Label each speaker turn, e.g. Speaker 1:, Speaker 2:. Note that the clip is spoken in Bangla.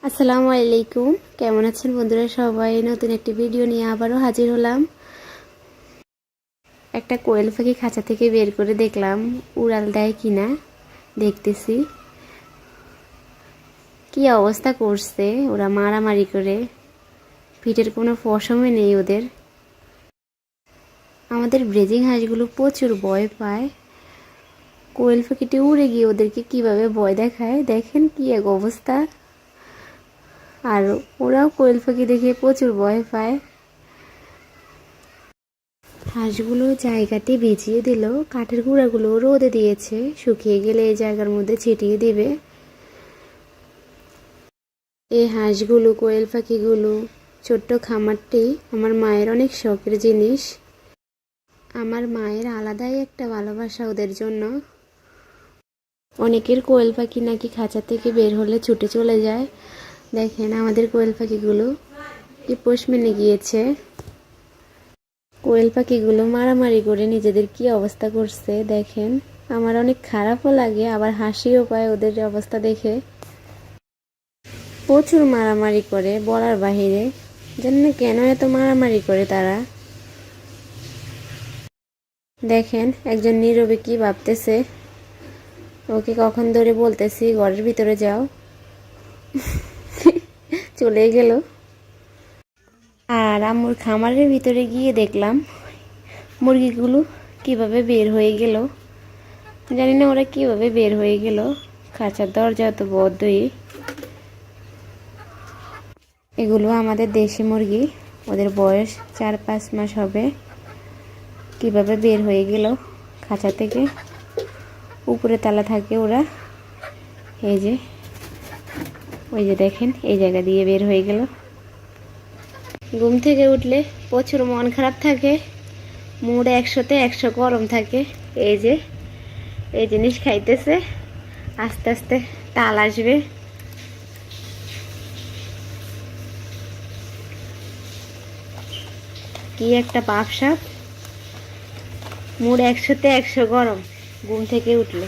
Speaker 1: আসসালামু আলাইকুম। কেমন আছেন বন্ধুরা সবাই? নতুন একটি ভিডিও নিয়ে আবারও হাজির হলাম। একটা কোয়েল পাখি খাঁচা থেকে বের করে দেখলাম উড়াল দেয় কিনা দেখতেছি। কি অবস্থা করছে ওরা মারামারি করে, পিঠের কোনো পশমই নেই ওদের। আমাদের ব্রিজিং হাঁসগুলো প্রচুর ভয় পায়। কোয়েল পাখিটি উড়ে গিয়ে ওদেরকে কিভাবে ভয় দেখায় দেখেন, কি এক অবস্থা। আর ওরাও কোয়েল পাখি দেখে প্রচুর ভয় পায়। হাঁসগুলো জায়গাতে ভিজিয়ে দিল, কাঠের গুঁড়াগুলো রোদে দিয়েছে, শুকিয়ে গেলে এই জায়গার মধ্যে ছিটিয়ে দিবে। এই হাঁসগুলো, কোয়েল পাখিগুলো, ছোট্ট খামারটি আমার মায়ের অনেক শখের জিনিস। আমার মায়ের আলাদাই একটা ভালোবাসা ওদের জন্য। অনেকের কোয়েল পাখি নাকি খাঁচা থেকে বের হলে ছুটে চলে যায়। দেখেন আমাদের কোয়েল পাখিগুলো কি পোষ মেনে গিয়েছে। কোয়েল পাখিগুলো মারামারি করে নিজেদের কি অবস্থা করছে দেখেন। আমার অনেক খারাপও লাগে, আবার হাসিও পায় ওদের অবস্থা দেখে। প্রচুর মারামারি করে বলার বাহিরে, জানেন কেন এত মারামারি করে তারা। দেখেন একজন নীরবে কি ভাবতেছে। ওকে কখন ধরে বলতেছি ঘরের ভিতরে যাও, চলে গেল। আর আম্মুর খামারের ভিতরে গিয়ে দেখলাম মুরগিগুলো কিভাবে বের হয়ে গেল। জানি না ওরা কিভাবে বের হয়ে গেল, খাঁচার দরজা তো বদ্ধই। এগুলো আমাদের দেশি মুরগি, ওদের বয়স 4-5 মাস হবে। কিভাবে বের হয়ে গেল খাঁচা থেকে, উপরে তালা থাকে ওরা। এই যে ওই যে দেখেন এই জায়গা দিয়ে বের হয়ে গেল। ঘুম থেকে উঠলে প্রচুর মন খারাপ থাকে, মুড 100তে 100 গরম থাকে। এই যে এই জিনিস খাইতেছে, আস্তে আস্তে তাল আসবে। কি একটা বাপসাপ, মুড 100তে 100 গরম ঘুম থেকে উঠলে।